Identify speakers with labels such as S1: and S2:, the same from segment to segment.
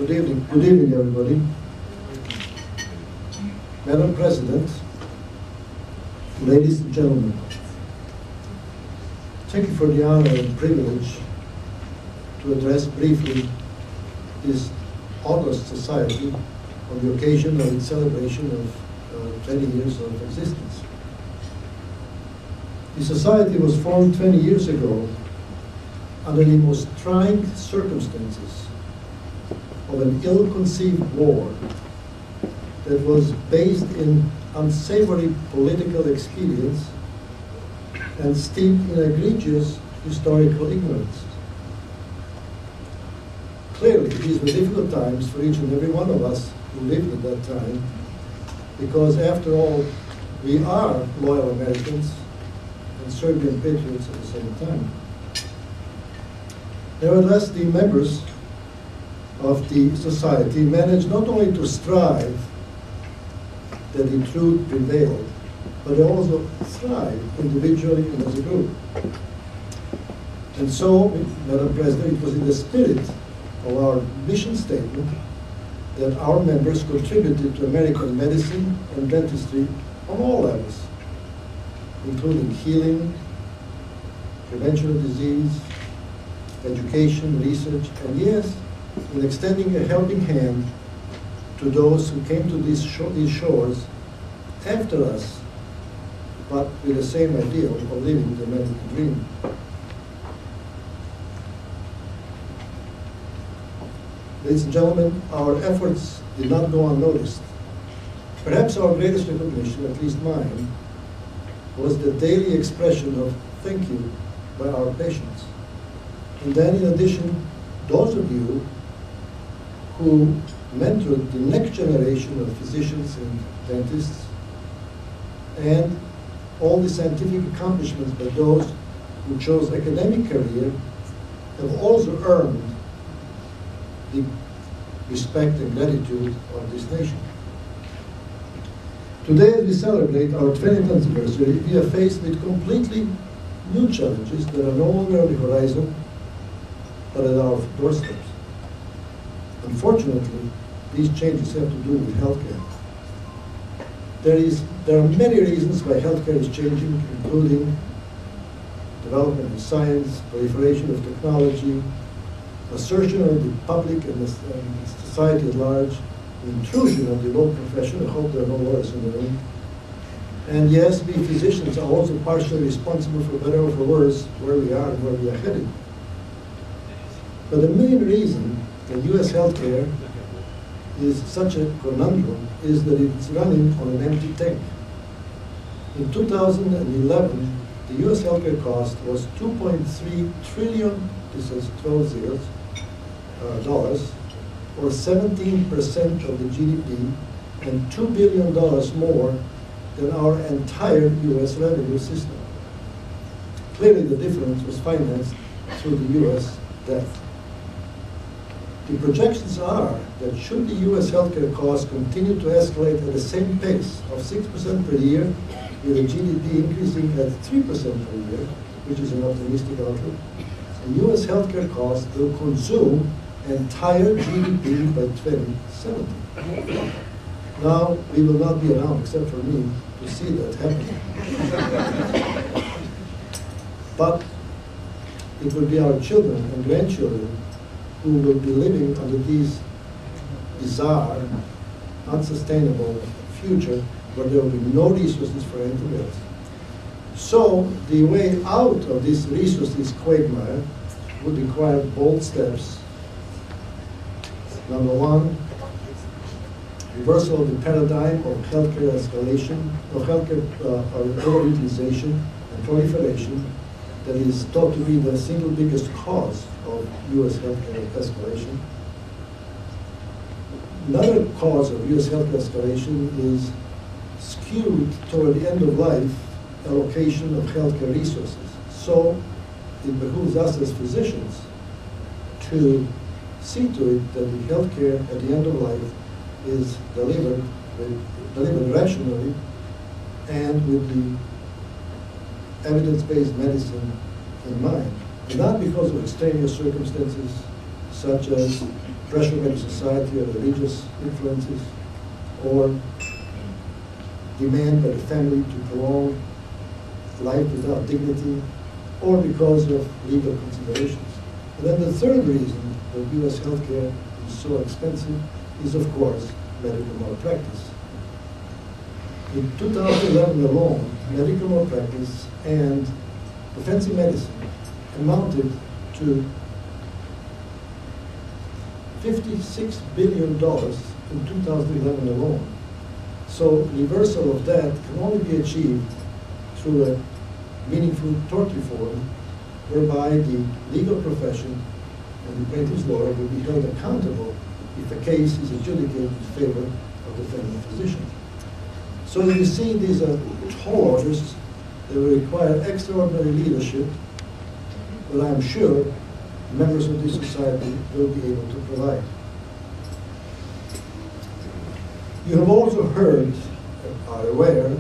S1: Good evening, everybody. Madam President, ladies and gentlemen, thank you for the honor and privilege to address briefly this august society on the occasion of its celebration of 20 years of existence. The society was formed 20 years ago under the most trying circumstances of an ill-conceived war that was based in unsavory political expedience and steeped in egregious historical ignorance. Clearly, these were difficult times for each and every one of us who lived at that time, because after all, we are loyal Americans and Serbian patriots at the same time. Nevertheless, the members of the society managed not only to strive that the truth prevailed, but they also thrived individually and as a group. And so, Madam President, it was in the spirit of our mission statement that our members contributed to American medicine and dentistry on all levels, including healing, prevention of disease, education, research, and yes, in extending a helping hand to those who came to these shores after us, but with the same ideal of living the American dream. Ladies and gentlemen, our efforts did not go unnoticed. Perhaps our greatest recognition, at least mine, was the daily expression of thank you by our patients. And then in addition, those of you who mentored the next generation of physicians and dentists, and all the scientific accomplishments by those who chose academic career have also earned the respect and gratitude of this nation. Today, as we celebrate our 20th anniversary, we are faced with completely new challenges that are no longer on the horizon, but at our doorsteps. Unfortunately, these changes have to do with healthcare. There are many reasons why healthcare is changing, including development of science, proliferation of technology, assertion of the public and the society at large, intrusion of the law profession. I hope there are no lawyers in the room. And yes, we physicians are also partially responsible, for better or for worse, where we are and where we are headed. But the main reason that U.S. healthcare is such a conundrum is that it's running on an empty tank. In 2011, the U.S. healthcare cost was $2.3 trillion, this is 12 zeros, dollars, or 17% of the GDP, and $2 billion more than our entire U.S. revenue system. Clearly, the difference was financed through the U.S. debt. The projections are that should the U.S. healthcare costs continue to escalate at the same pace of 6% per year, with the GDP increasing at 3% per year, which is an optimistic outlook, the U.S. healthcare costs will consume entire GDP by 2070. Now, we will not be around, except for me, to see that happening. But it will be our children and grandchildren who will be living under these bizarre, unsustainable future where there will be no resources for anything else. So the way out of this resources quagmire would require bold steps. Number one, reversal of the paradigm of healthcare escalation, of healthcare overutilization and proliferation that is thought to be the single biggest cause of U.S. healthcare escalation. Another cause of U.S. healthcare escalation is skewed toward the end of life allocation of healthcare resources. So it behooves us as physicians to see to it that the healthcare at the end of life is delivered rationally and with the evidence-based medicine in mind. And not because of extraneous circumstances such as pressure by the society or religious influences, or demand by the family to prolong life without dignity, or because of legal considerations. And then the third reason that U.S. healthcare is so expensive is, of course, medical malpractice. In 2011 alone, medical malpractice and offensive medicine amounted to $56 billion in 2011 alone. So reversal of that can only be achieved through a meaningful tort reform, whereby the legal profession and the plaintiff's lawyer will be held accountable if a case is adjudicated in favor of the defendant physician. So you see, these are tall orders that will require extraordinary leadership, but I'm sure members of this society will be able to provide. You have also heard, are aware,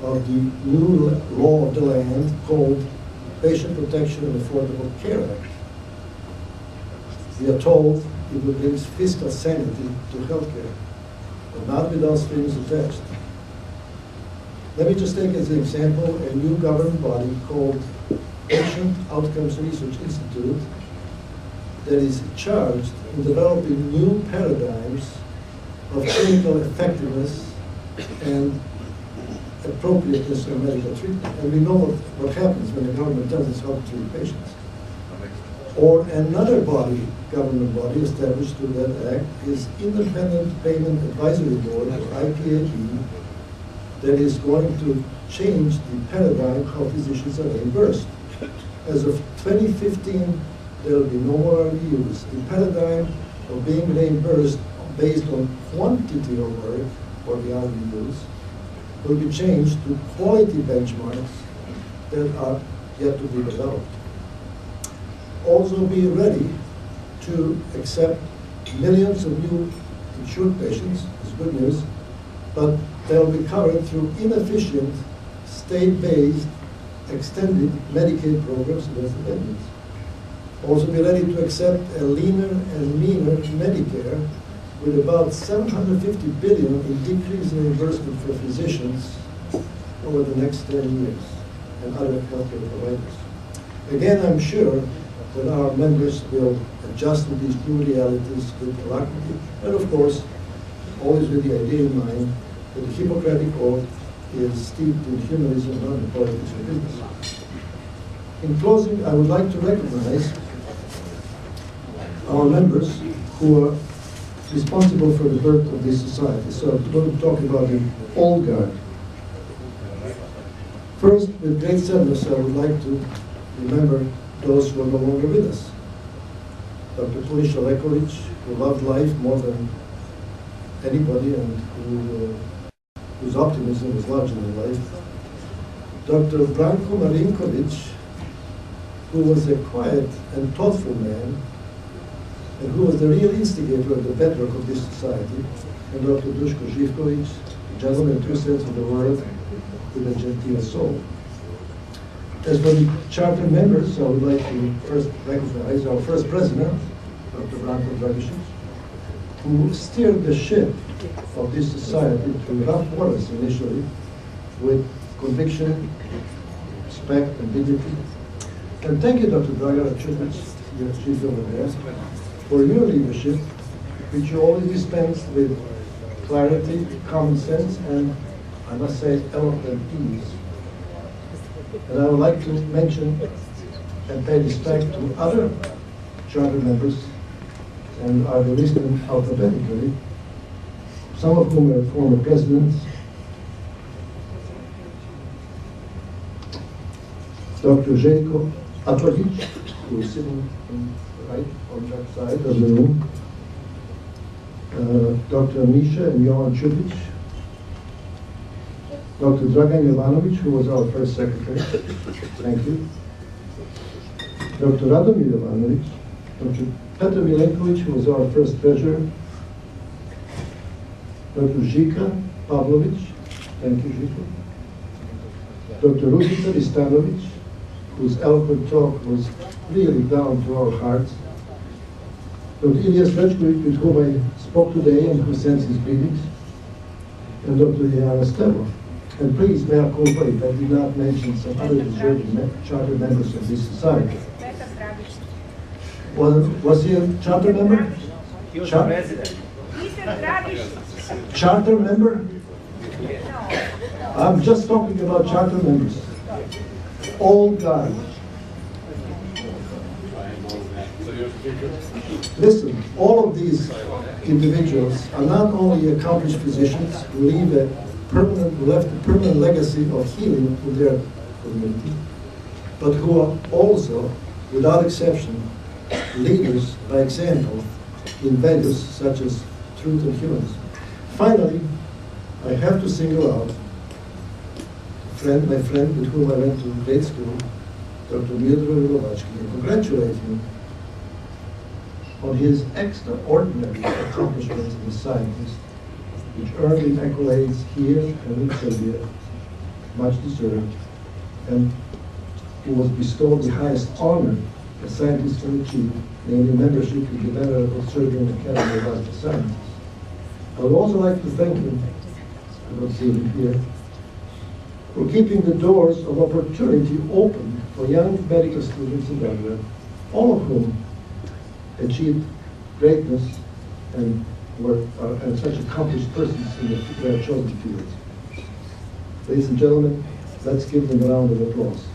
S1: of the new law of the land called Patient Protection and Affordable Care Act. We are told it will bring fiscal sanity to healthcare, but not without strings attached. Let me just take as an example a new government body called Patient Outcomes Research Institute that is charged in developing new paradigms of clinical effectiveness and appropriateness of medical treatment. And we know what happens when the government does its help to treat patients. Or another body, government body established through that act is Independent Payment Advisory Board, or IPAB, that is going to change the paradigm how physicians are reimbursed. As of 2015, there will be no more RVUs. The paradigm of being reimbursed based on quantity of work, or the RVUs, will be changed to quality benchmarks that are yet to be developed. Also be ready to accept millions of new insured patients, is good news, but they'll be covered through inefficient, state-based, extended Medicaid programs with amendments. Also be ready to accept a leaner and meaner Medicare with about $750 billion in decrease in reimbursement for physicians over the next 10 years and other healthcare providers. Again, I'm sure that our members will adjust to these new realities with alacrity, and of course, always with the idea in mind that the Hippocratic Oath is steeped in humanism, not in politics or business. In closing, I would like to recognize our members who are responsible for the birth of this society. So I'm going to talk about the old guard. First, with great sadness, I would like to remember those who are no longer with us. Dr. Pulisha Lekovic, who loved life more than anybody and whose optimism was larger than life. Dr. Branko Marinkovic, who was a quiet and thoughtful man, and who was the real instigator of the bedrock of this society, and Dr. Duško Živković, a gentleman in two senses of the word, with a genteel soul. As for the charter members, I would like to first recognize our first president, Dr. Branko Dragišić, who steered the ship of this society through rough waters initially with conviction, respect, and dignity. And thank you, Dr. Dragan Čupić, your chief over there, for your leadership, which you always dispensed with clarity, common sense, and, I must say, eloquent ease. And I would like to mention and pay respect to other charter members, and I will list them alphabetically, some of whom are former presidents. Dr. Željko Atlagić, who is sitting right on that side of the room. Dr. Misha and Jovan Čupić. Dr. Dragan Jovanović, who was our first secretary. Thank you. Dr. Radomir Jovanović. Dr. Petar Milenković, who was our first treasurer. Dr. Žika Pavlović. Thank you, Žika. Dr. Ružica Vistanović, whose eloquent talk was really down to our hearts. Dr. Ilyas Rechkovic, with whom I spoke today and who sends his greetings, and Dr. Yana Stevo. And please, may I cooperate, I did not mention some other deserving charter members of this society. Was he a charter member?
S2: He was president.
S1: Charter member? I'm just talking about charter members. Old guard. Listen, all of these individuals are not only accomplished physicians who left a permanent legacy of healing to their community, but who are also, without exception, leaders by example in values such as truth and humanism. Finally, I have to single out my friend with whom I went to grade school, Dr. Mildred Lovatsky, and congratulate him on his extraordinary accomplishments as a scientist, which earned him accolades here and in Serbia, much deserved, and who was bestowed the highest honor a scientist can achieve, namely membership in the Venerable Serbian Academy of Arts and Sciences. I would also like to thank him, I don't see him here, for keeping the doors of opportunity open for young medical students in Belgrade, all of whom achieved greatness and were such accomplished persons in their chosen fields. Ladies and gentlemen, let's give them a round of applause.